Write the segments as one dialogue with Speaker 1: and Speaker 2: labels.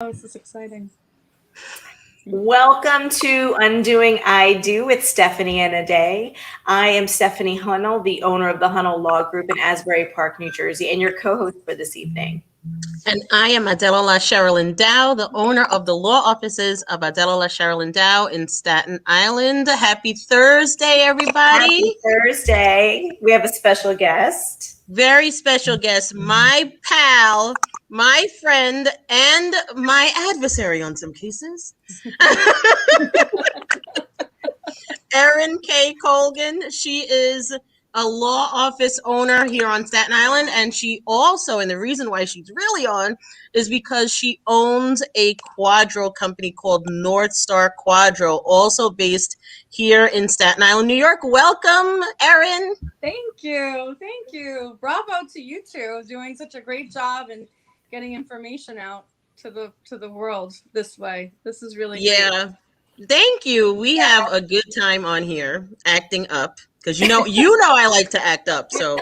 Speaker 1: Oh, this is exciting.
Speaker 2: Welcome to Undoing I Do with Stephanie and Aday. I am Stephanie Hunnell, the owner of the Hunnell Law Group in Asbury Park, New Jersey, and your co-host for this evening.
Speaker 3: And I am Adela La Sherilyn Dow, the owner of the law offices of Adela La Sherilyn Dow in Staten Island. Happy Thursday, everybody.
Speaker 2: Happy Thursday. We have a special guest.
Speaker 3: Very special guest, my pal, my friend, and my adversary on some cases. Erin K. Colgan. She is a law office owner here on Staten Island, and she also, and the reason why she's really on is because she owns a Quadro company called North Star Quadro, also based here in Staten Island, New York. Welcome, Erin.
Speaker 1: Thank you. Thank you. Bravo to you two doing such a great job and getting information out to the world this way. This is really
Speaker 3: great. Thank you. We have a good time on here acting up because you know I like to act up. So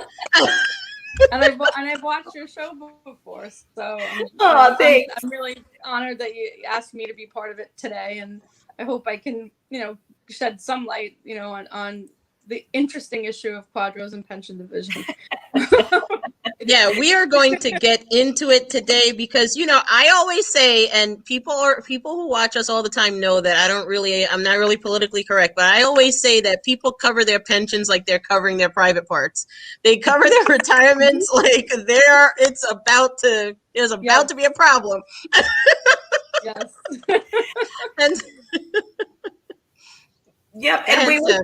Speaker 1: and I've watched your show before, so I'm really honored that you asked me to be part of it today, and I hope I can shed some light on the interesting issue of quadros and pension division.
Speaker 3: Yeah, we are going to get into it today because I always say, and people who watch us all the time know that I'm not really politically correct, but I always say that people cover their pensions like they're covering their private parts. They cover their retirements like there's about to be a problem.
Speaker 1: Yes.
Speaker 3: And
Speaker 2: yep, and we were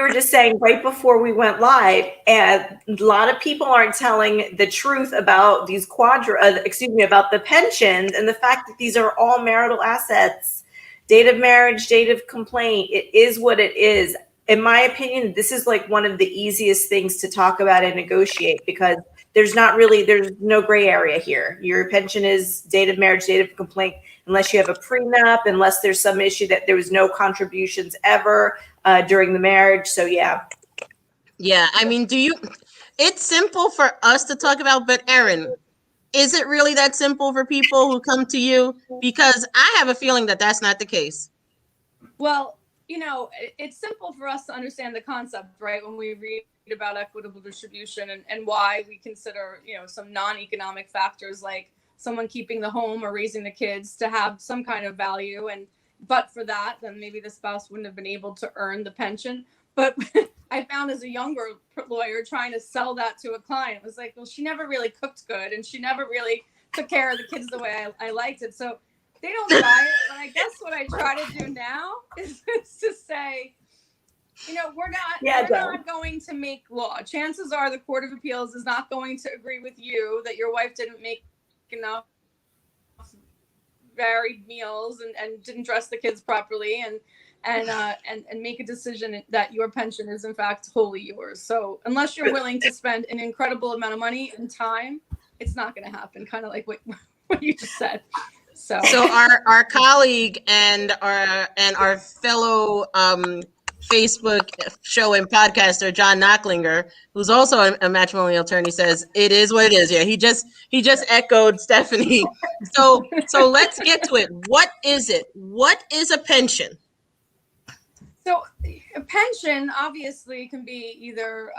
Speaker 2: just saying right before we went live, and a lot of people aren't telling the truth about these about the pensions and the fact that these are all marital assets. Date of marriage, date of complaint, it is what it is. In my opinion, this is like one of the easiest things to talk about and negotiate because there's no gray area here. Your pension is date of marriage, date of complaint, unless you have a prenup, unless there's some issue that there was no contributions ever during the marriage. So, yeah.
Speaker 3: Yeah, I mean, it's simple for us to talk about, but Erin, is it really that simple for people who come to you? Because I have a feeling that that's not the case.
Speaker 1: Well, it's simple for us to understand the concept, right? When we read about equitable distribution and why we consider, some non-economic factors like someone keeping the home or raising the kids to have some kind of value. But for that, then maybe the spouse wouldn't have been able to earn the pension. But I found as a younger lawyer trying to sell that to a client, it was like, well, she never really cooked good and she never really took care of the kids the way I liked it. So they don't buy it. And I guess what I try to do now is to say, we're not going to make law. Chances are the Court of Appeals is not going to agree with you that your wife didn't make enough varied meals and didn't dress the kids properly and make a decision that your pension is in fact wholly yours. So unless you're willing to spend an incredible amount of money and time, it's not going to happen. Kind of like what you just said. So
Speaker 3: our colleague and our fellow Facebook show and podcaster John Knocklinger, who's also a matrimonial attorney, says it is what it is. Yeah, he just echoed Stephanie. So let's get to it. What is it? What is a pension?
Speaker 1: So a pension obviously can be either,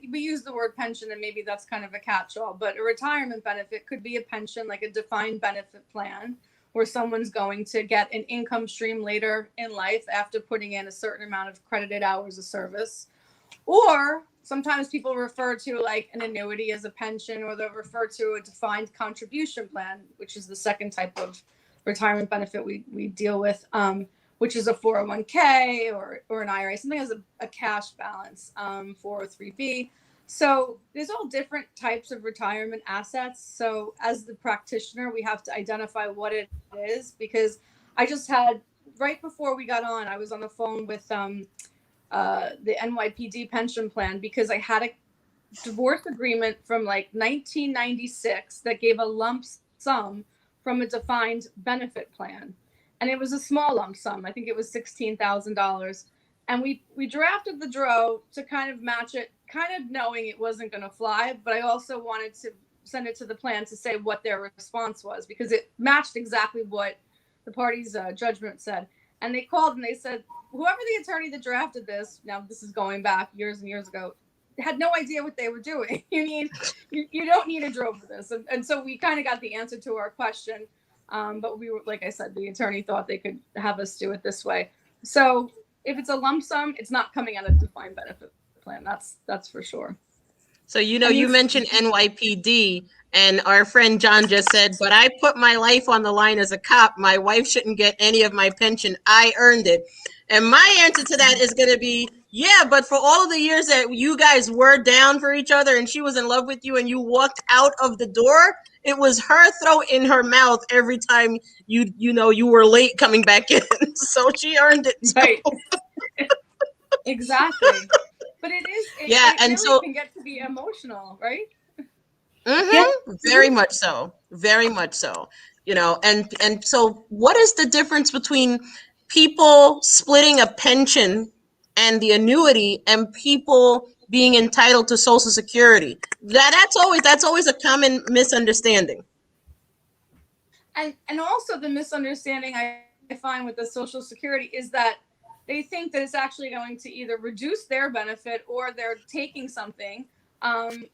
Speaker 1: we use the word pension and maybe that's kind of a catch-all, but a retirement benefit could be a pension, like a defined benefit plan, where someone's going to get an income stream later in life after putting in a certain amount of credited hours of service. Or sometimes people refer to like an annuity as a pension, or they'll refer to a defined contribution plan, which is the second type of retirement benefit we deal with, which is a 401k or an IRA, something that has a cash balance, 403b. So there's all different types of retirement assets. So as the practitioner, we have to identify what it is, because I just had, right before we got on, I was on the phone with the NYPD pension plan, because I had a divorce agreement from like 1996 that gave a lump sum from a defined benefit plan. And it was a small lump sum. I think it was $16,000. And we drafted the DRO to kind of match it, kind of knowing it wasn't going to fly. But I also wanted to send it to the plan to say what their response was, because it matched exactly what the party's judgment said. And they called and they said, whoever the attorney that drafted this, now this is going back years and years ago, had no idea what they were doing. You don't need a drove for this. And so we kind of got the answer to our question. But we were, like I said, the attorney thought they could have us do it this way. So if it's a lump sum, it's not coming out of the defined benefit plan. That's for sure.
Speaker 3: So, you mentioned NYPD, and our friend John just said, but I put my life on the line as a cop. My wife shouldn't get any of my pension. I earned it. And my answer to that is going to be, yeah, but for all of the years that you guys were down for each other and she was in love with you and you walked out of the door, it was her throat in her mouth every time you were late coming back in. So she earned it. Too.
Speaker 1: Right. Exactly. But it really can get to be emotional, right?
Speaker 3: Mm-hmm.
Speaker 2: Yeah.
Speaker 3: Very much so. Very much so. And so what is the difference between people splitting a pension and the annuity and people being entitled to Social Security? That's always a common misunderstanding.
Speaker 1: And also the misunderstanding I find with the Social Security is that they think that it's actually going to either reduce their benefit or they're taking something. The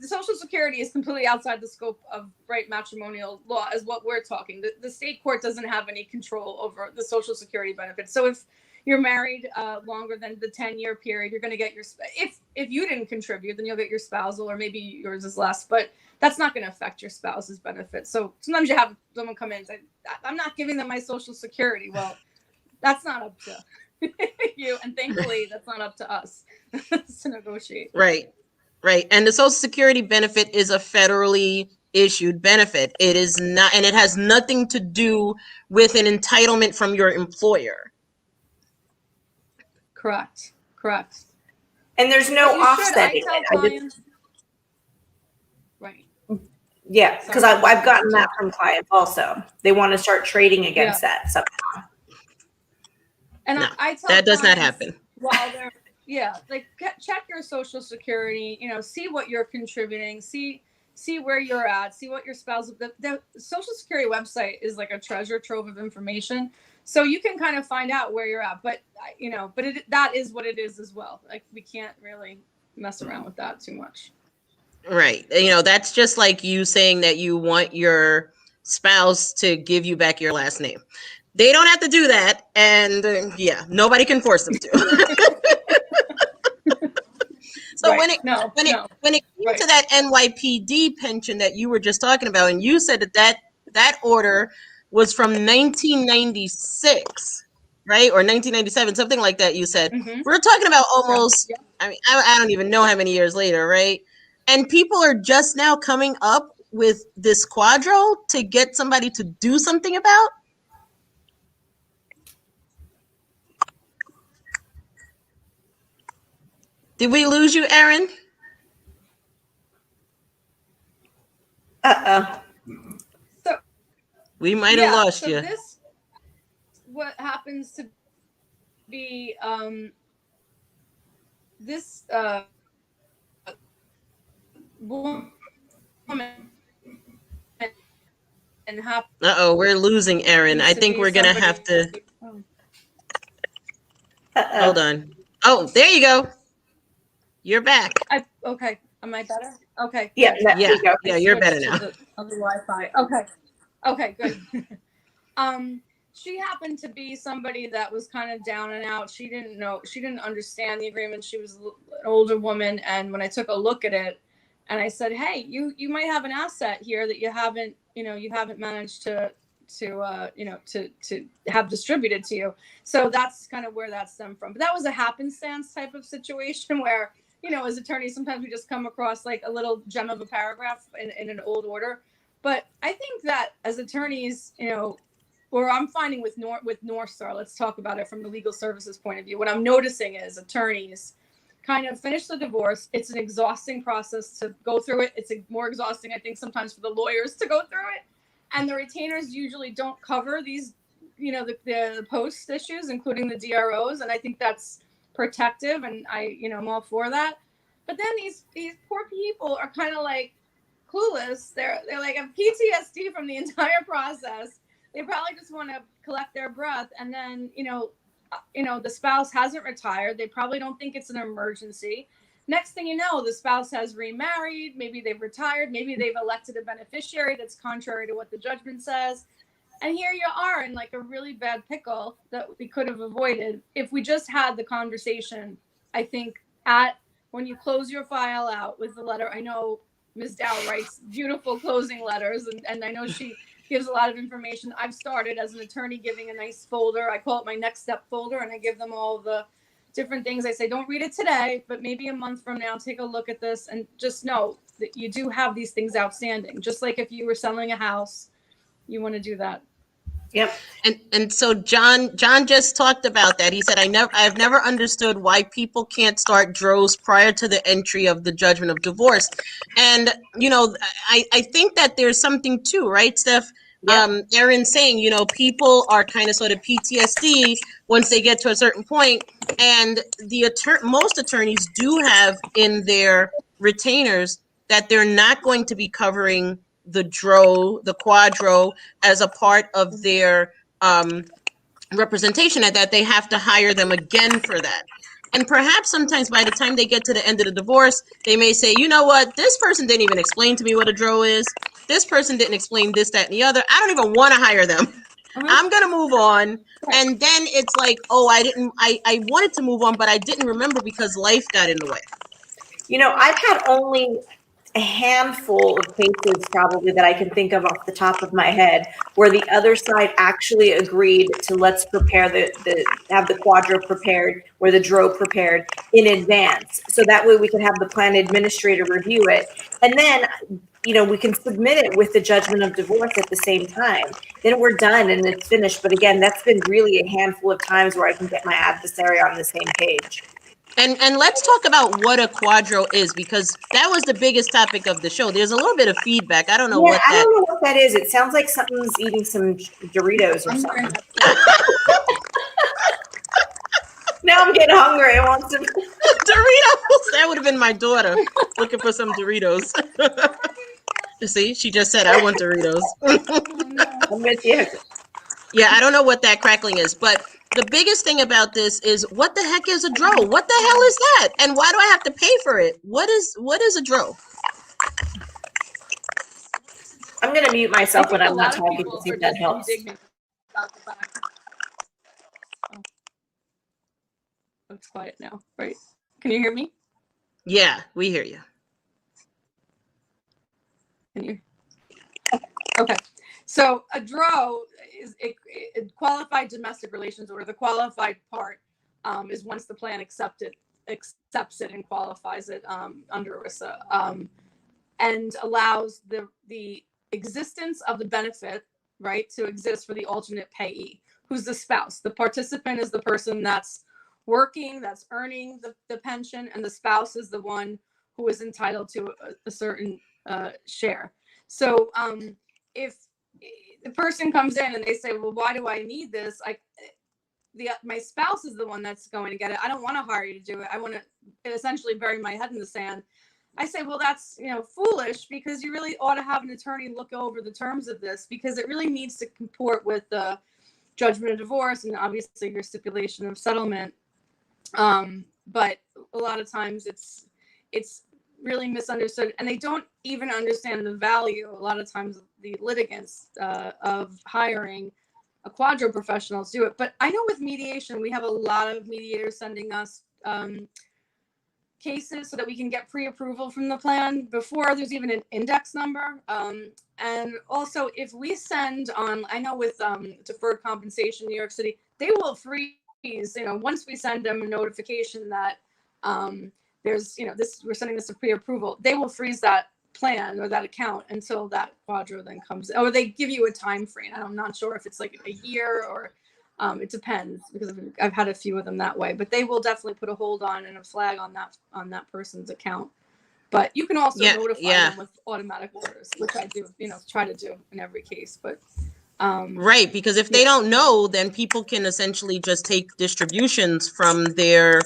Speaker 1: Social Security is completely outside the scope of matrimonial law, as what we're talking. The state court doesn't have any control over the Social Security benefits. So if you're married longer than the 10-year period, you're going to get your if you didn't contribute, then you'll get your spousal, or maybe yours is less, but that's not going to affect your spouse's benefits. So sometimes you have someone come in and say, I'm not giving them my Social Security. Well, that's not up to you, and thankfully that's not up to us to negotiate.
Speaker 3: Right. And the Social Security benefit is a federally issued benefit. It is not, and it has nothing to do with an entitlement from your employer.
Speaker 1: Correct.
Speaker 2: And there's no offsetting it.
Speaker 1: Right.
Speaker 2: Yeah, because I've gotten that from clients also. They want to start trading against that somehow.
Speaker 1: And
Speaker 3: no,
Speaker 1: I tell
Speaker 3: that does not happen.
Speaker 1: While they're check your Social Security. See what you're contributing. See where you're at. See what your spouse. The Social Security website is like a treasure trove of information, so you can kind of find out where you're at. But that is what it is as well. Like, we can't really mess around with that too much.
Speaker 3: Right. That's just like you saying that you want your spouse to give you back your last name. They don't have to do that, and nobody can force them to. So
Speaker 1: right.
Speaker 3: when it came to that NYPD pension that you were just talking about, and you said that order was from 1996, right, or 1997, something like that. You said we're talking about almost. Yeah. I mean, I don't even know how many years later, right? And people are just now coming up with this quadro to get somebody to do something about. Did we lose you, Erin?
Speaker 1: So
Speaker 3: we might have lost you.
Speaker 1: This, what happens to be this woman and
Speaker 3: we're losing Erin. I think we're gonna have to. Hold on. Oh, there you go. You're back.
Speaker 1: Okay. Am I better? Okay.
Speaker 2: Yeah.
Speaker 3: Yeah. You're better now.
Speaker 1: On the Wi-Fi. Okay. Good. She happened to be somebody that was kind of down and out. She didn't understand the agreement. She was an older woman, and when I took a look at it, and I said, "Hey, you might have an asset here that you haven't managed to have distributed to you." So that's kind of where that stemmed from. But that was a happenstance type of situation where, as attorneys, sometimes we just come across like a little gem of a paragraph in an old order. But I think that as attorneys, or I'm finding with North Star, let's talk about it from the legal services point of view. What I'm noticing is attorneys kind of finish the divorce. It's an exhausting process to go through it. It's more exhausting, I think, sometimes for the lawyers to go through it. And the retainers usually don't cover these, the post issues, including the DROs. And I think that's protective, and I'm all for that. But then these poor people are kind of like clueless. They're like have PTSD from the entire process. They probably just want to collect their breath, and then the spouse hasn't retired. They probably don't think it's an emergency. Next thing you know, the spouse has remarried. Maybe they've retired. Maybe they've elected a beneficiary that's contrary to what the judgment says. And here you are in like a really bad pickle that we could have avoided if we just had the conversation. I think when you close your file out with the letter, I know Ms. Dow writes beautiful closing letters, and I know she gives a lot of information. I've started as an attorney giving a nice folder. I call it my next step folder, and I give them all the different things. I say, don't read it today, but maybe a month from now, take a look at this and just know that you do have these things outstanding. Just like if you were selling a house, you want to do that.
Speaker 2: Yep.
Speaker 3: And so John just talked about that. He said, I've never understood why people can't start DROs prior to the entry of the judgment of divorce. And, I think that there's something too, right, Steph? Yep. Erin saying, people are kind of sort of PTSD once they get to a certain point, and most attorneys do have in their retainers that they're not going to be covering the DRO, the quadro, as a part of their representation, and that they have to hire them again for that. And perhaps sometimes by the time they get to the end of the divorce, they may say, you know what, this person didn't even explain to me what a DRO is. This person didn't explain this, that, and the other. I don't even want to hire them. Mm-hmm. I'm going to move on. And then it's like, oh, I wanted to move on, but I didn't remember because life got in the way.
Speaker 2: I've had only a handful of cases probably that I can think of off the top of my head where the other side actually agreed to let's prepare have the quadro prepared or the DRO prepared in advance. So that way we can have the plan administrator review it. And then, we can submit it with the judgment of divorce at the same time. Then we're done and it's finished. But again, that's been really a handful of times where I can get my adversary on the same page.
Speaker 3: And let's talk about what a quadro is, because that was the biggest topic of the show. There's a little bit of feedback. I don't know what that.
Speaker 2: I don't know what that is. It sounds like something's eating some Doritos or something. Now I'm getting hungry. I want some
Speaker 3: Doritos. That would have been my daughter looking for some Doritos. See, she just said, I want Doritos.
Speaker 2: I'm with you.
Speaker 3: Yeah, I don't know what that crackling is, but the biggest thing about this is, what the heck is a DRO? What the hell is that? And why do I have to pay for it? What is a DRO?
Speaker 2: I'm going to mute myself when I'm not talking to see if that helps.
Speaker 1: It's quiet now. Right. Can you hear me?
Speaker 3: Yeah, we hear you.
Speaker 1: Can you? Okay. So a DRO is a qualified domestic relations order. The qualified part is once the plan accepts it and qualifies it under ERISA, and allows the existence of the benefit, right, to exist for the alternate payee, who's the spouse. The participant is the person that's working, that's earning the pension, and the spouse is the one who is entitled to a certain share. So if the person comes in and they say, well, why do I need this? My spouse is the one that's going to get it. I don't want to hire you to do it. I want to essentially bury my head in the sand. I say, well, that's, foolish, because you really ought to have an attorney look over the terms of this, because it really needs to comport with the judgment of divorce and obviously your stipulation of settlement. But a lot of times it's really misunderstood, and they don't even understand the value, a lot of times, the litigants of hiring a quadro professional to do it. But I know with mediation, we have a lot of mediators sending us cases so that we can get pre-approval from the plan before there's even an index number. And also, if we send on, I know with deferred compensation in New York City, they will freeze, once we send them a notification that there's, we're sending this to pre-approval, they will freeze that plan or that account until that quadro then comes, or they give you a time frame. I'm not sure if it's like a year or it depends, because I've had a few of them that way, but they will definitely put a hold on and a flag on that person's account. But you can also notify them with automatic orders, which I do, try to do in every case. But
Speaker 3: right, because if they don't know, then people can essentially just take distributions from their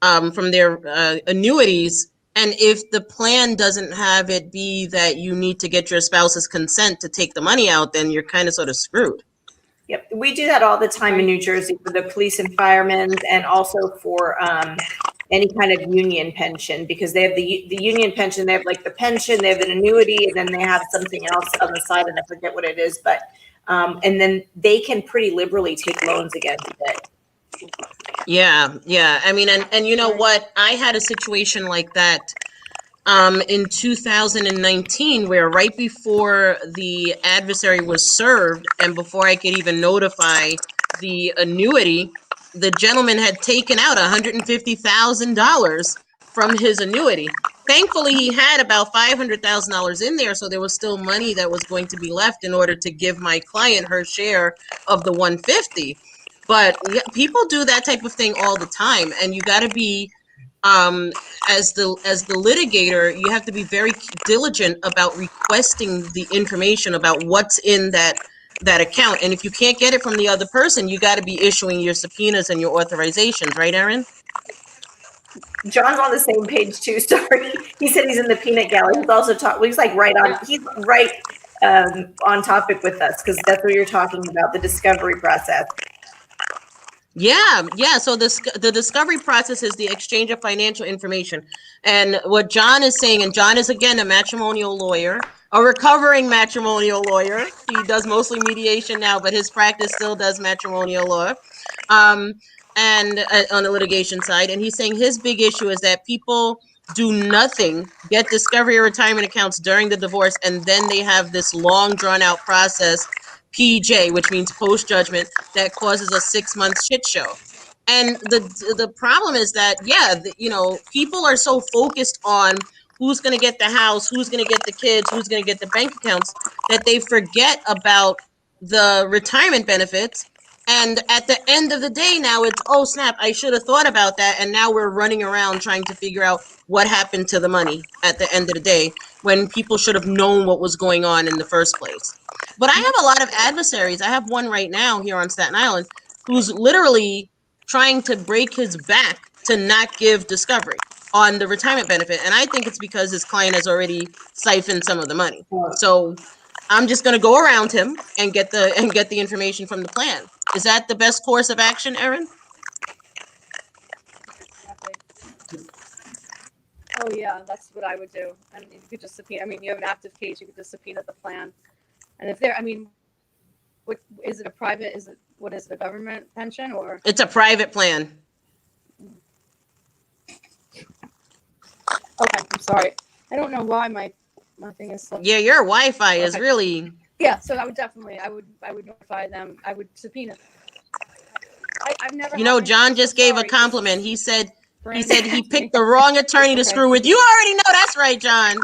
Speaker 3: annuities And if the plan doesn't have it be that you need to get your spouse's consent to take the money out, then you're kind of sort of screwed.
Speaker 2: Yep, we do that all the time in New Jersey for the police and firemen, and also for any kind of union pension, because they have the union pension, they have like the pension, they have an annuity, and then they have something else on the side, and I forget what it is, but and then they can pretty liberally take loans against it.
Speaker 3: Yeah. I mean, and you know what? I had a situation like that in 2019, where right before the adversary was served and before I could even notify the annuity, the gentleman had taken out $150,000 from his annuity. Thankfully, he had about $500,000 in there, so there was still money that was going to be left in order to give my client her share of the 150. But yeah, people do that type of thing all the time, and you got to be as the litigator, you have to be very diligent about requesting the information about what's in that account. And if you can't get it from the other person, you got to be issuing your subpoenas and your authorizations, right, Erin?
Speaker 2: John's on the same page too. Sorry, he said he's in the peanut gallery. He's also he's like right on. He's right on topic with us, because that's what you're talking about, the discovery process.
Speaker 3: Yeah. So the discovery process is the exchange of financial information. And what John is saying, and John is, again, a matrimonial lawyer, a recovering matrimonial lawyer. He does mostly mediation now, but his practice still does matrimonial law. And on the litigation side. And he's saying his big issue is that people do nothing, get discovery or retirement accounts during the divorce, and then they have this long drawn out process, PJ, which means post judgment, that causes a 6-month shit show. And the problem is that, people are so focused on who's going to get the house, who's going to get the kids, who's going to get the bank accounts, that they forget about the retirement benefits. And at the end of the day, now it's, oh snap, I should have thought about that. And now we're running around trying to figure out what happened to the money at the end of the day, when people should have known what was going on in the first place. But I have a lot of adversaries. I have one right now here on Staten Island who's literally trying to break his back to not give discovery on the retirement benefit. And I think it's because his client has already siphoned some of the money. So I'm just going to go around him and get the information from the plan. Is that the best course of action, Erin?
Speaker 1: Oh yeah, that's what I would do. I mean, you could just subpoena. I mean, you have an active case, you could just subpoena the plan. And if I mean, what is it? What is it, a government pension or?
Speaker 3: It's a private plan.
Speaker 1: Okay, I'm sorry. I don't know why my thing is.
Speaker 3: Yeah, your Wi-Fi is really.
Speaker 1: Yeah, so I would notify them. I would subpoena. I've never.
Speaker 3: John just gave a compliment. He said he picked the wrong attorney to screw with. You already know that's right, John.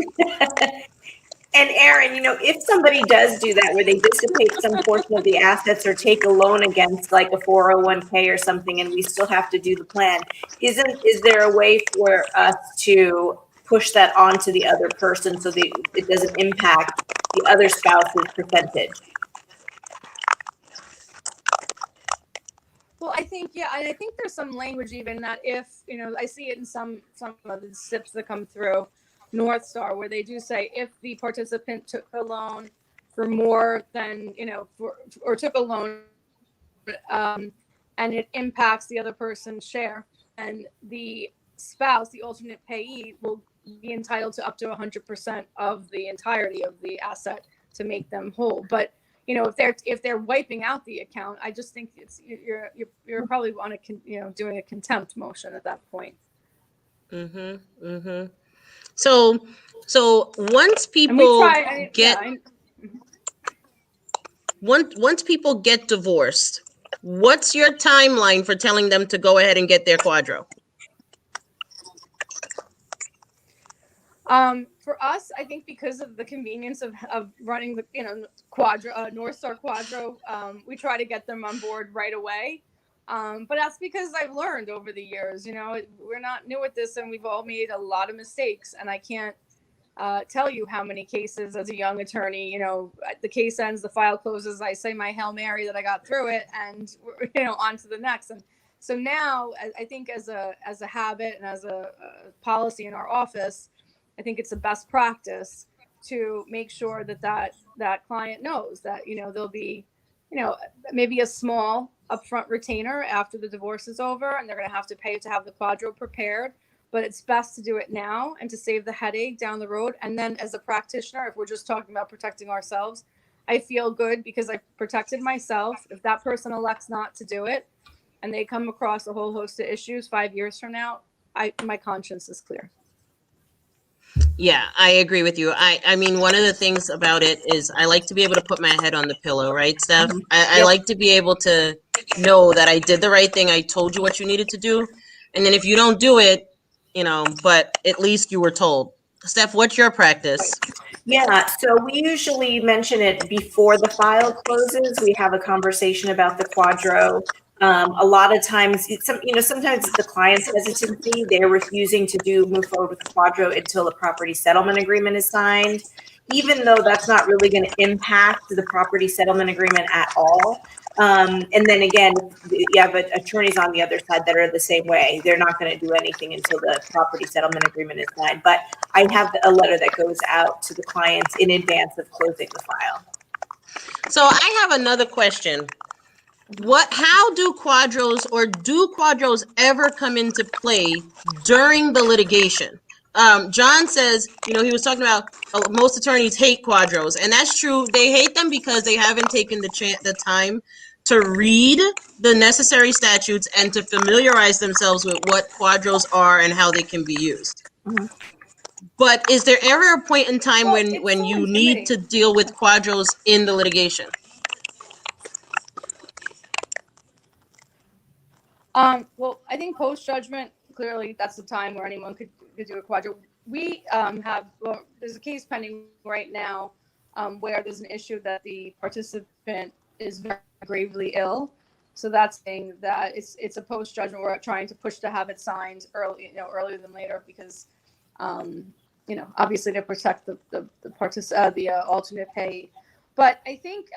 Speaker 2: And Erin, if somebody does do that, where they dissipate some portion of the assets or take a loan against like a 401k or something, and we still have to do the plan, is there a way for us to push that onto the other person so that it doesn't impact the other spouse's percentage?
Speaker 1: Well, I think there's some language even that if, I see it in some of the SIPs that come through North Star, where they do say if the participant took a loan for more than, or took a loan and it impacts the other person's share, and the spouse, the alternate payee, will be entitled to up to 100% of the entirety of the asset to make them whole. But if they're wiping out the account, I just think you're probably on doing a contempt motion at that point.
Speaker 3: So once people once people get divorced, what's your timeline for telling them to go ahead and get their quadro?
Speaker 1: For us, I think because of the convenience of running the quadro, North Star Quadro, we try to get them on board right away. But that's because I've learned over the years, we're not new at this, and we've all made a lot of mistakes. And I can't tell you how many cases as a young attorney, the case ends, the file closes, I say my Hail Mary that I got through it, and on to the next. And so now I think as a habit and as a policy in our office, I think it's a best practice to make sure that that client knows that, you know, there'll be, you know, maybe a small upfront retainer after the divorce is over, and they're going to have to pay to have the quadro prepared. But it's best to do it now and to save the headache down the road. And then as a practitioner, if we're just talking about protecting ourselves, I feel good because I protected myself. If that person elects not to do it and they come across a whole host of issues 5 years from now, my conscience is clear.
Speaker 3: Yeah, I agree with you. I mean, one of the things about it is I like to be able to put my head on the pillow, right, Steph? I like to be able to know that I did the right thing. I told you what you needed to do. And then if you don't do it, you know, but at least you were told. Steph, what's your practice?
Speaker 2: Yeah, so we usually mention it before the file closes. We have a conversation about the quadro. A lot of times, sometimes it's the client's hesitancy. They're refusing to move forward with the quadro until the property settlement agreement is signed, even though that's not really going to impact the property settlement agreement at all. And then again, you have attorneys on the other side that are the same way. They're not going to do anything until the property settlement agreement is signed. But I have a letter that goes out to the clients in advance of closing the file.
Speaker 3: So I have another question. How do quadros ever come into play during the litigation? John says, you know, he was talking about most attorneys hate quadros, and that's true. They hate them because they haven't taken the time to read the necessary statutes and to familiarize themselves with what quadros are and how they can be used.
Speaker 2: Mm-hmm.
Speaker 3: But is there ever a point in time when you need to deal with quadros in the litigation?
Speaker 1: Well, I think post judgment, clearly that's the time where anyone could do a quadro. We there's a case pending right now where there's an issue that the participant is very gravely ill. So that's saying that it's a post judgment. We're trying to push to have it signed earlier than later because, obviously to protect the alternate pay. But I think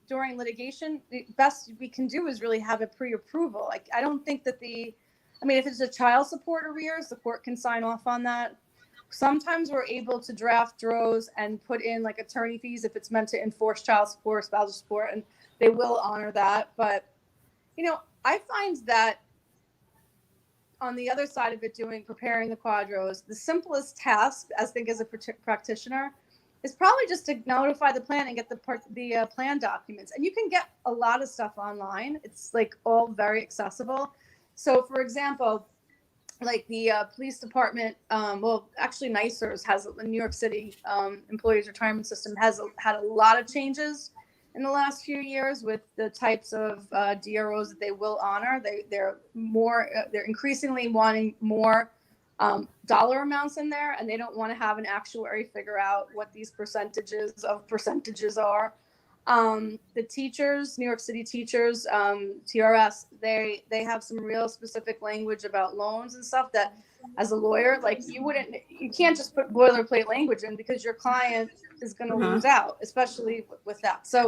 Speaker 1: during litigation, the best we can do is really have a pre-approval. Like, I don't think that if it's a child support arrears, the court can sign off on that. Sometimes we're able to draft DROs and put in like attorney fees if it's meant to enforce child support, spousal support, and they will honor that. But, I find that on the other side of it, preparing the quadros, the simplest task, as a practitioner, is probably just to notify the plan and get the plan documents. And you can get a lot of stuff online. It's like all very accessible. So for example, like the police department, actually NYSERS has the New York City Employees Retirement System has had a lot of changes in the last few years with the types of DROs that they will honor. They're increasingly wanting more dollar amounts in there, and they don't want to have an actuary figure out what these percentages are. The teachers, New York City teachers, TRS, they have some real specific language about loans and stuff that, as a lawyer, like you can't just put boilerplate language in because your client is going to lose out, especially with that. So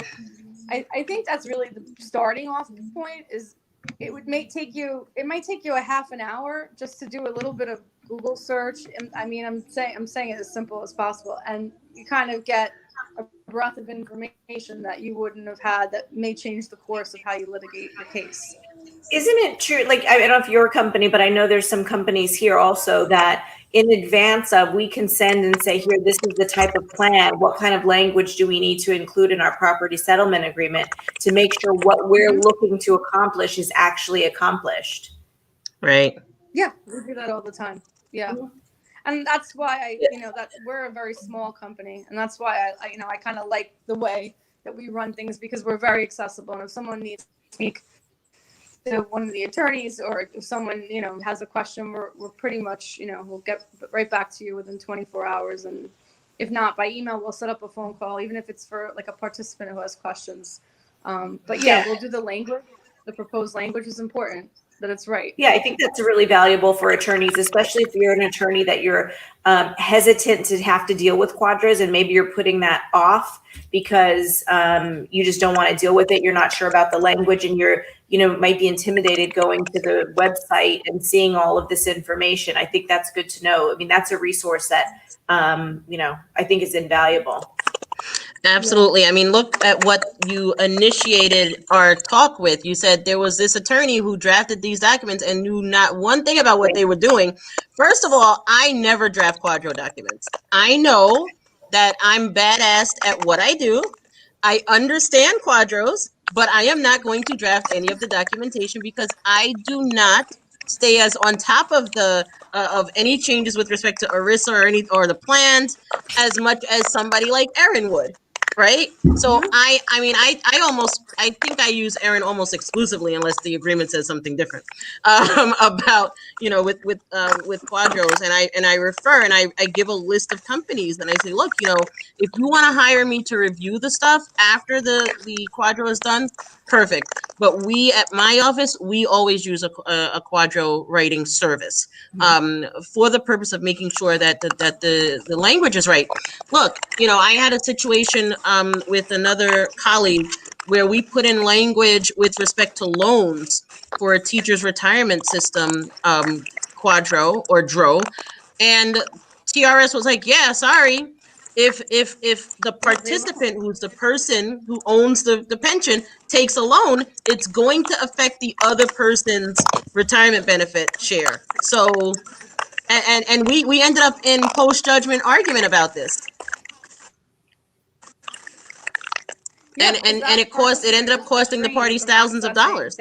Speaker 1: I think that's really the starting off point. Is it might take you a half an hour just to do a little bit of Google search. And I'm saying it as simple as possible, and you kind of get a breadth of information that you wouldn't have had that may change the course of how you litigate the case.
Speaker 2: Isn't it true? Like, I don't know if your company, but I know there's some companies here also that in advance of, we can send and say, here, this is the type of plan. What kind of language do we need to include in our property settlement agreement to make sure what we're looking to accomplish is actually accomplished?
Speaker 3: Right.
Speaker 1: Yeah, we do that all the time. Yeah. And that's why that we're a very small company, and that's why I kind of like the way that we run things, because we're very accessible. And if someone needs to speak to one of the attorneys, or if someone has a question, we're pretty much we'll get right back to you within 24 hours, and if not by email, we'll set up a phone call, even if it's for like a participant who has questions. But we'll do the language. The proposed language is important. that it's right.
Speaker 2: Yeah, I think that's really valuable for attorneys, especially if you're an attorney that you're hesitant to have to deal with quadras, and maybe you're putting that off because you just don't want to deal with it. You're not sure about the language, and you're, might be intimidated going to the website and seeing all of this information. I think that's good to know. I mean, that's a resource that, I think is invaluable.
Speaker 3: Absolutely. I mean, look at what you initiated our talk with. You said there was this attorney who drafted these documents and knew not one thing about what they were doing. First of all, I never draft Quadro documents. I know that I'm badass at what I do. I understand Quadros, but I am not going to draft any of the documentation because I do not stay as on top of the of any changes with respect to ERISA or the plans as much as somebody like Erin would. Right. So I think I use Erin almost exclusively unless the agreement says something different about, with Quadros. And I refer and I give a list of companies and I say, look, if you want to hire me to review the stuff after the Quadro is done, perfect. But we at my office, we always use a Quadro writing service for the purpose of making sure that the language is right. Look, I had a situation with another colleague where we put in language with respect to loans for a teacher's retirement system, Quadro or DRO, and TRS was like, yeah, sorry. If the participant, who's the person who owns the pension, takes a loan, it's going to affect the other person's retirement benefit share. So, and we ended up in post-judgment argument about this. And it ended up costing the parties thousands of dollars.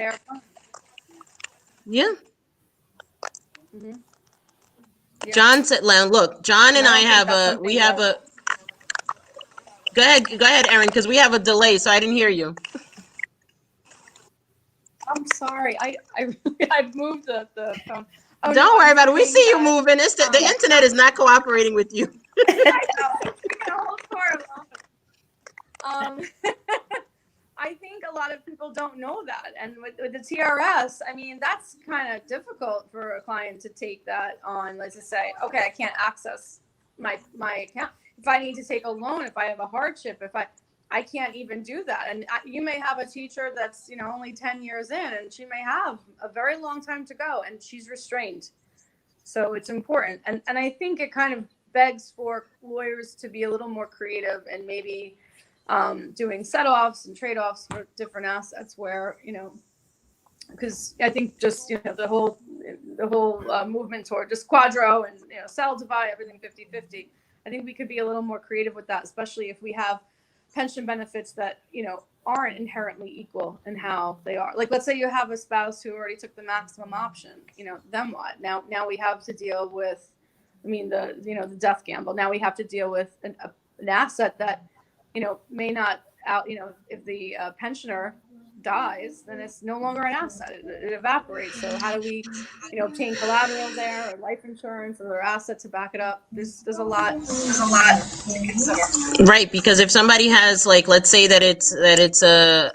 Speaker 3: Yeah. Mm-hmm. Yeah. John said, look, John and I have a go ahead, Erin, because we have a delay, so I didn't hear you.
Speaker 1: I'm sorry. I've moved the phone. Oh,
Speaker 3: don't worry about it. We see you moving. It's the internet is not cooperating with you.
Speaker 1: I know. I think a lot of people don't know that. And with the TRS, I mean, that's kind of difficult for a client to take that on. Let's just say, okay, I can't access my account. If I need to take a loan, if I have a hardship, I can't even do that. And you may have a teacher that's, only 10 years in, and she may have a very long time to go, and she's restrained. So it's important. And I think it kind of begs for lawyers to be a little more creative and maybe doing set-offs and trade-offs for different assets where, because I think just, the whole movement toward just Quadro and, sell, divide, everything 50-50. I think we could be a little more creative with that, especially if we have pension benefits that, aren't inherently equal in how they are. Like, let's say you have a spouse who already took the maximum option, then what? Now we have to deal with, the death gamble. Now we have to deal with an asset that, may not out, if the pensioner dies, then it's no longer an asset. It evaporates. So how do we, obtain collateral there, or life insurance, or their asset to back it up? There's a lot to consider.
Speaker 3: Right, because if somebody has, like, let's say that it's a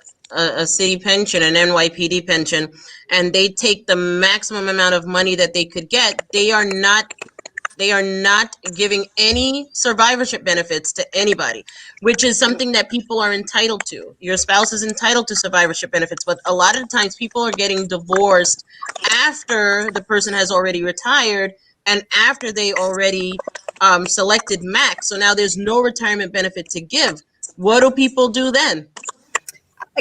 Speaker 3: city pension, an NYPD pension, and they take the maximum amount of money that they could get, they are not giving any survivorship benefits to anybody, which is something that people are entitled to. Your spouse is entitled to survivorship benefits, but a lot of the times people are getting divorced after the person has already retired and after they already selected max. So now there's no retirement benefit to give. What do people do then?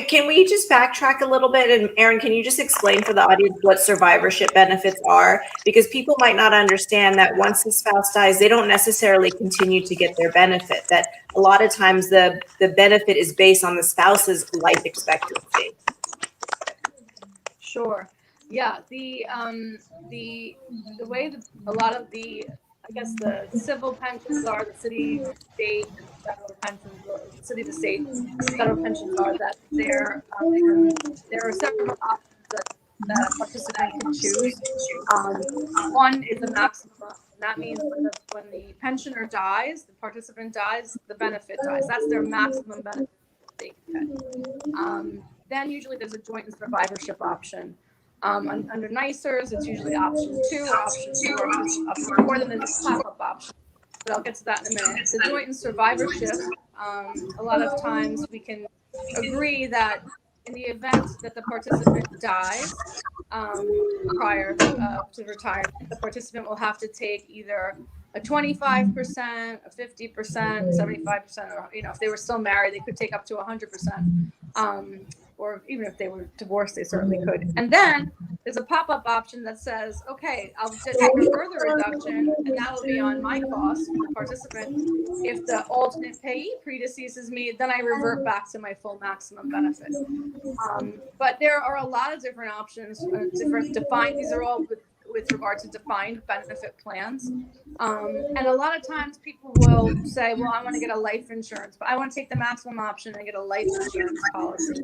Speaker 2: Can we just backtrack a little bit? And Erin, can you just explain for the audience what survivorship benefits are? Because people might not understand that once the spouse dies, they don't necessarily continue to get their benefit. That a lot of times the benefit is based on the spouse's life expectancy.
Speaker 1: Sure. Yeah. The way that a lot of the, I guess, the civil pensions are, the city, state, federal pensions, the city to state federal pensions are that there are several options that a participant can choose. One is the maximum. That means when the pensioner dies, the participant dies, the benefit dies. That's their maximum benefit they can get. Then usually there's a joint and survivorship option. Under NICERS, it's usually option 2 or option 4, option 4, then there's a pop-up option. But I'll get to that in a minute. The joint and survivorship, a lot of times we can agree that in the event that the participant dies prior to retirement, the participant will have to take either a 25%, a 50%, 75%, or if they were still married, they could take up to 100%. Or even if they were divorced, they certainly could. And then there's a pop-up option that says, okay, I'll take a further reduction, and that will be on my cost, the participant. If the alternate payee predeceases me, then I revert back to my full maximum benefit. But there are a lot of different options, different defined. These are all with regard to defined benefit plans. And a lot of times people will say, well, I want to get a life insurance, but I want to take the maximum option and get a life insurance policy.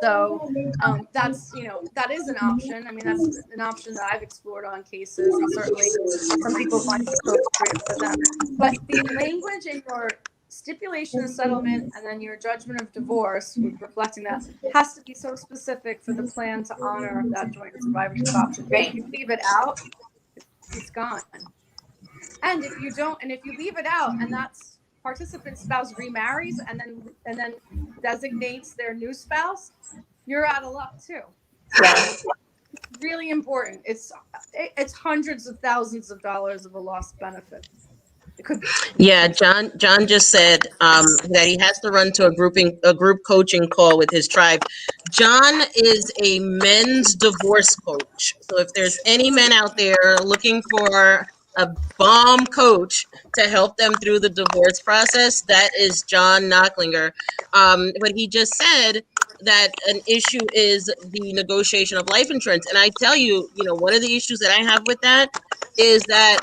Speaker 1: So that's, that is an option. I mean, that's an option that I've explored on cases, and certainly some people find it appropriate for them. But the language in your stipulation of settlement and then your judgment of divorce, reflecting that, has to be so specific for the plan to honor that joint survivorship option. If you leave it out, it's gone. And if you don't, and if you leave it out, and that's participant spouse remarries and then designates their new spouse, you're out of luck too. It's really important. It's hundreds of thousands of dollars of a lost benefit. It could be.
Speaker 3: Yeah, John just said that he has to run to a group coaching call with his tribe. John is a men's divorce coach. So if there's any men out there looking for a bomb coach to help them through the divorce process, that is John Knocklinger. But he just said that an issue is the negotiation of life insurance. And I tell you, one of the issues that I have with that is that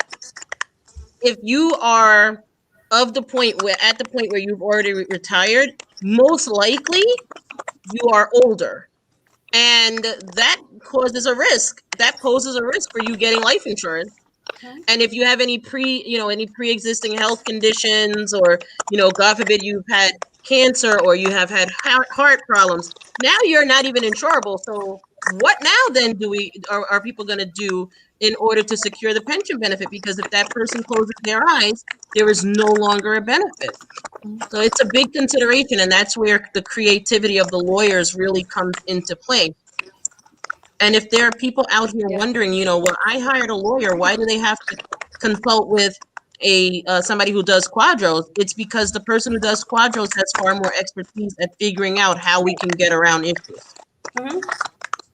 Speaker 3: if you are at the point where you've already retired, most likely you are older. And that poses a risk for you getting life insurance. And if you have any pre-existing health conditions, or, God forbid, you've had cancer or you have had heart problems, now you're not even insurable. So what now then are people going to do in order to secure the pension benefit? Because if that person closes their eyes, there is no longer a benefit. So it's a big consideration, and that's where the creativity of the lawyers really comes into play. And if there are people out here wondering, well, I hired a lawyer, why do they have to consult with somebody who does quadros? It's because the person who does quadros has far more expertise at figuring out how we can get around issues.
Speaker 2: Mm-hmm.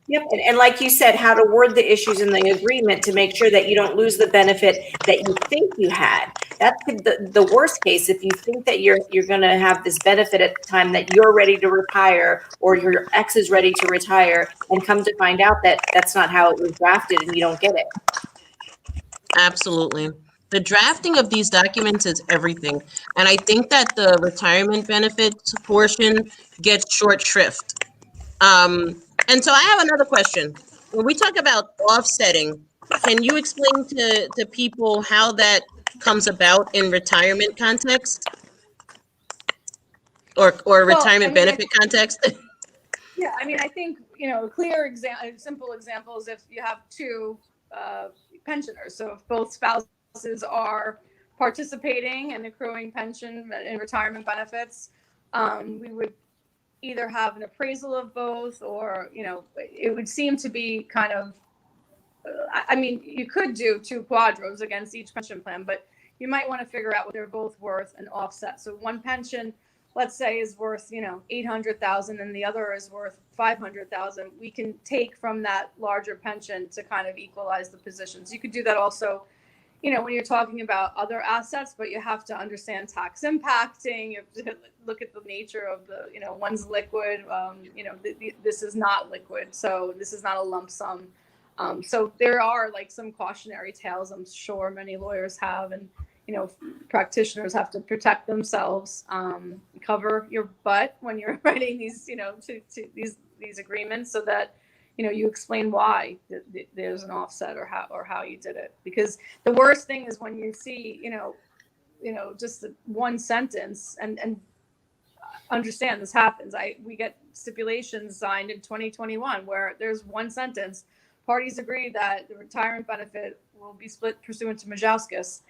Speaker 2: Yep. And like you said, how to word the issues in the agreement to make sure that you don't lose the benefit that you think you had. That's the worst case. If you think that you're going to have this benefit at the time that you're ready to retire, or your ex is ready to retire, and come to find out that that's not how it was drafted and you don't get it.
Speaker 3: Absolutely. The drafting of these documents is everything. And I think that the retirement benefits portion gets short shrift. And so I have another question. When we talk about offsetting, can you explain to people how that comes about in retirement context or retirement benefit context?
Speaker 1: Yeah, I mean, I think, simple example is if you have two pensioners. So if both spouses are participating and accruing pension and retirement benefits, we would either have an appraisal of both, or, it would seem to be kind of, you could do two quadros against each pension plan, but you might want to figure out what they're both worth and offset. So one pension, let's say, is worth, $800,000 and the other is worth $500,000. We can take from that larger pension to kind of equalize the positions. You could do that also, when you're talking about other assets, but you have to understand tax impacting. You have to look at the nature of the, one's liquid, this is not liquid. So this is not a lump sum. So there are some cautionary tales, I'm sure many lawyers have, and, practitioners have to protect themselves, cover your butt when you're writing these, to these agreements, so that, you explain why there's an offset or how you did it. Because the worst thing is when you see, just one sentence, and understand this happens. We get stipulations signed in 2021 where there's one sentence: parties agree that the retirement benefit will be split pursuant to Majauskas.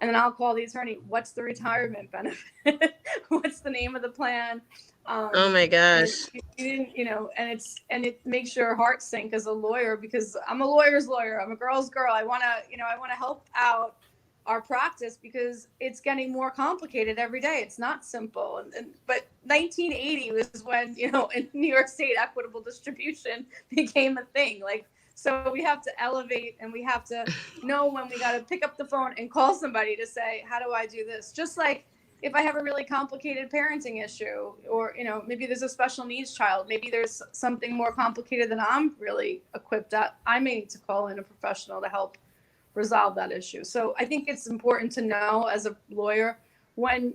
Speaker 1: And then I'll call the attorney. What's the retirement benefit? What's the name of the plan?
Speaker 3: Oh my gosh.
Speaker 1: You didn't, and it makes your heart sink as a lawyer, because I'm a lawyer's lawyer. I'm a girl's girl. I want to help out our practice because it's getting more complicated every day. It's not simple. But 1980 was when, in New York State, equitable distribution became a thing. So we have to elevate, and we have to know when we got to pick up the phone and call somebody to say, how do I do this? Just like if I have a really complicated parenting issue, or, maybe there's a special needs child, maybe there's something more complicated than I'm really equipped at, I may need to call in a professional to help resolve that issue. So I think it's important to know as a lawyer when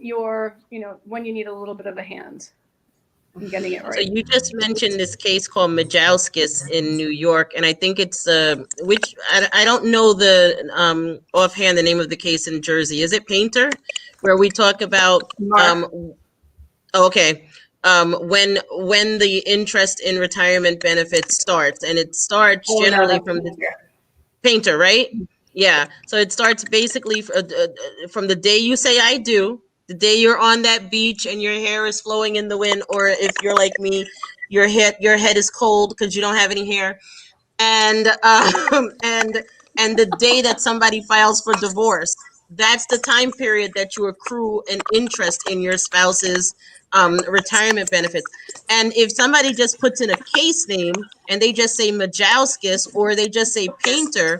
Speaker 1: when you need a little bit of a hand in getting it right.
Speaker 3: So you just mentioned this case called Majauskas in New York, and I think it's which I don't know the offhand the name of the case in Jersey. Is it Painter, where we talk about okay. When the interest in retirement benefits starts, and it starts generally from the Painter, right? Yeah. So it starts basically from the day you say I do, the day you're on that beach and your hair is flowing in the wind, or if you're like me, your head is cold because you don't have any hair, and the day that somebody files for divorce, that's the time period that you accrue an interest in your spouse's retirement benefits. And if somebody just puts in a case name and they just say Majauskas, or they just say Painter,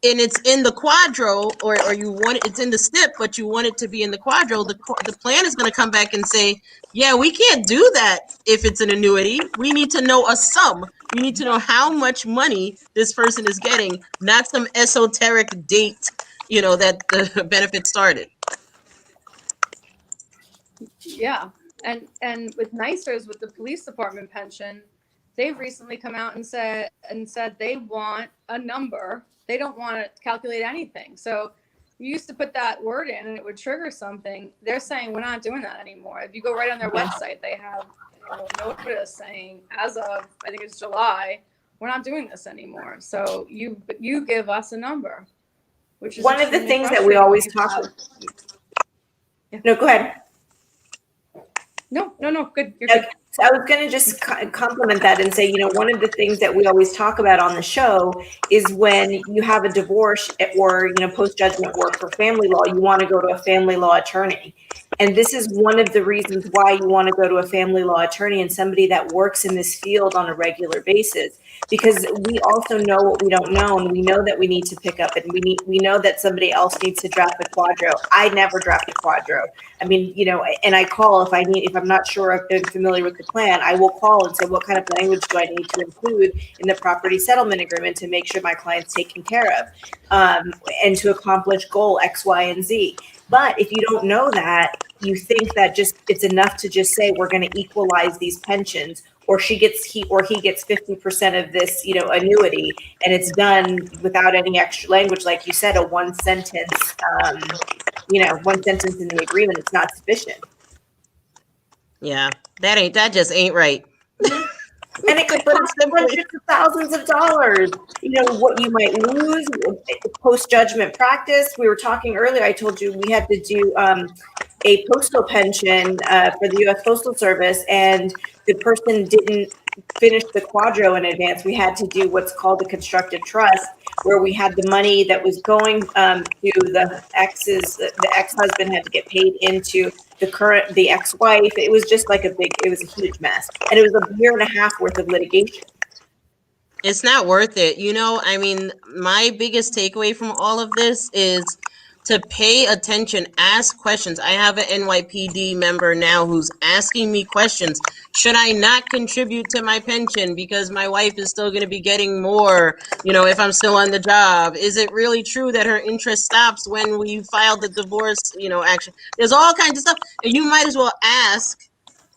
Speaker 3: and it's in the quadro, or you want it's in the SNP, but you want it to be in the quadro, the plan is going to come back and say, yeah, we can't do that if it's an annuity. We need to know a sum. We need to know how much money this person is getting, not some esoteric date, that the benefit started.
Speaker 1: Yeah. And with NYSERS, with the police department pension, they've recently come out and said they want a number. They don't want to calculate anything. So you used to put that word in and it would trigger something. They're saying we're not doing that anymore. If you go right on their website, they have notice saying, as of, I think it's July, we're not doing this anymore. So you give us a number, which is
Speaker 2: one of the things that we always talk about.
Speaker 1: Yeah.
Speaker 2: No, go ahead.
Speaker 1: No, good. You're good.
Speaker 2: So I was going to just compliment that and say, one of the things that we always talk about on the show is when you have a divorce or, post-judgment work for family law, you want to go to a family law attorney. And this is one of the reasons why you want to go to a family law attorney and somebody that works in this field on a regular basis, because we also know what we don't know, and we know that we need to pick up, and we know that somebody else needs to draft a quadro. I never draft a quadro. I mean, and I call if I'm not sure if they're familiar with the plan, I will call and say, what kind of language do I need to include in the property settlement agreement to make sure my client's taken care of, and to accomplish goal X, Y, and Z. But if you don't know that, you think that it's enough to just say we're going to equalize these pensions, or he gets 50% of this, annuity, and it's done without any extra language, like you said, one sentence in the agreement. It's not sufficient.
Speaker 3: Yeah, that just ain't right.
Speaker 2: And it could cost hundreds of thousands of dollars. What you might lose post-judgment practice. We were talking earlier. I told you we had to do a postal pension for the U.S. Postal Service, and the person didn't finish the quadro in advance. We had to do what's called a constructive trust, where we had the money that was going to the ex-husband had to get paid into the ex-wife. It was just like it was a huge mess. And it was a year and a half worth of litigation.
Speaker 3: It's not worth it. I mean, my biggest takeaway from all of this is to pay attention, ask questions. I have an NYPD member now who's asking me questions. Should I not contribute to my pension because my wife is still going to be getting more, if I'm still on the job? Is it really true that her interest stops when we file the divorce, action? There's all kinds of stuff. And you might as well ask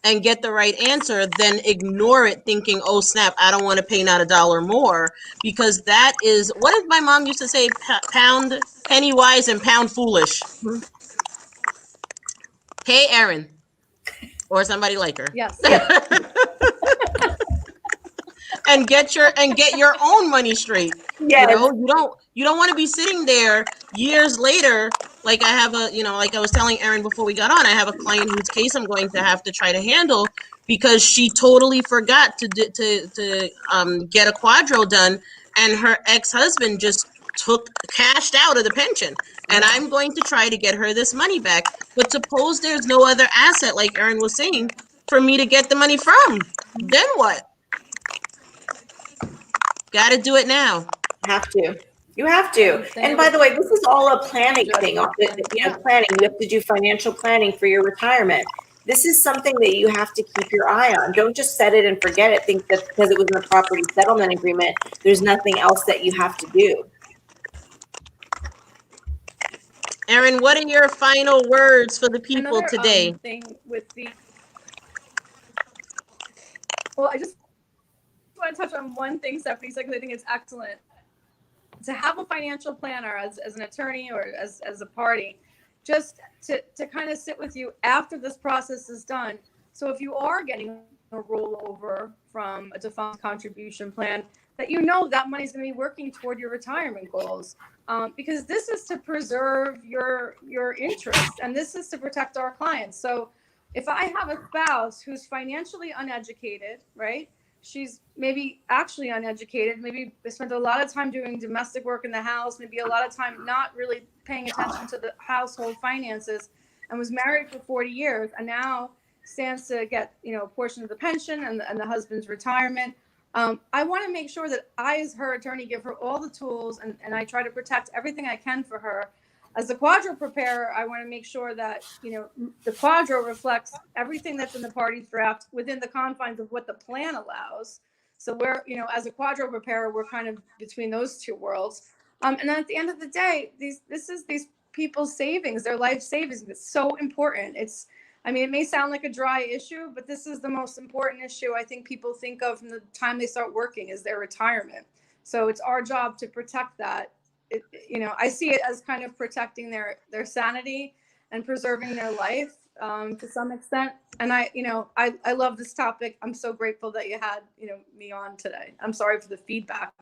Speaker 3: and get the right answer than ignore it thinking, oh snap, I don't want to pay not a dollar more, because that is, what did my mom used to say, penny wise and pound foolish. Hey, Erin. or somebody like her.
Speaker 1: Yes.
Speaker 3: And get your own money straight.
Speaker 2: Yes.
Speaker 3: You know, you don't want to be sitting there years later. Like I have like I was telling Erin before we got on, I have a client whose case I'm going to have to try to handle because she totally forgot to get a quadro done, and her ex-husband just cashed out of the pension, and I'm going to try to get her this money back. But suppose there's no other asset, like Erin was saying, for me to get the money from. Then what? Got to do it now.
Speaker 2: You have to. And by the way, this is all a planning thing. Planning. You have to do financial planning for your retirement. This is something that you have to keep your eye on. Don't just set it and forget it. Think that because it was in a property settlement agreement, there's nothing else that you have to do.
Speaker 3: Erin, what are your final words for the people today?
Speaker 1: Thing with well, I just want to touch on one thing, Stephanie, because I think it's excellent to have a financial planner as an attorney or as a party, just to kind of sit with you after this process is done. So if you are getting a rollover from a defined contribution plan, that that money is going to be working toward your retirement goals, because this is to preserve your interest, and this is to protect our clients. So if I have a spouse who's financially uneducated, right? She's maybe actually uneducated. Maybe they spent a lot of time doing domestic work in the house, maybe a lot of time not really paying attention to the household finances, and was married for 40 years and now stands to get, a portion of the pension and the husband's retirement. I want to make sure that I, as her attorney, give her all the tools and I try to protect everything I can for her. As a quadro preparer, I want to make sure that, the quadro reflects everything that's in the party's draft within the confines of what the plan allows. So we're, as a quadro preparer, we're kind of between those two worlds. And then at the end of the day, this is these people's savings, their life savings. It's so important. It may sound like a dry issue, but this is the most important issue I think people think of from the time they start working is their retirement. So it's our job to protect that. I see it as kind of protecting their sanity and preserving their life to some extent. And I love this topic. I'm so grateful that you had, me on today. I'm sorry for the feedback,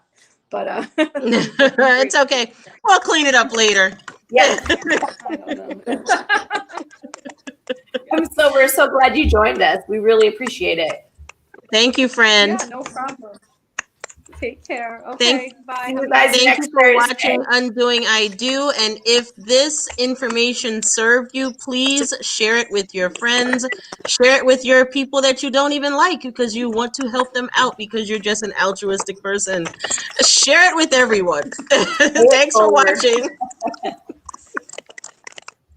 Speaker 1: but
Speaker 3: it's okay. We'll clean it up later.
Speaker 2: Yeah. We're so glad you joined us. We really appreciate it.
Speaker 3: Thank you, friend.
Speaker 1: Yeah, no problem. Take care. Okay, bye.
Speaker 3: Thank you for watching Undoing I Do. And if this information served you, please share it with your friends. Share it with your people that you don't even like because you want to help them out because you're just an altruistic person. Share it with everyone. Thanks for watching.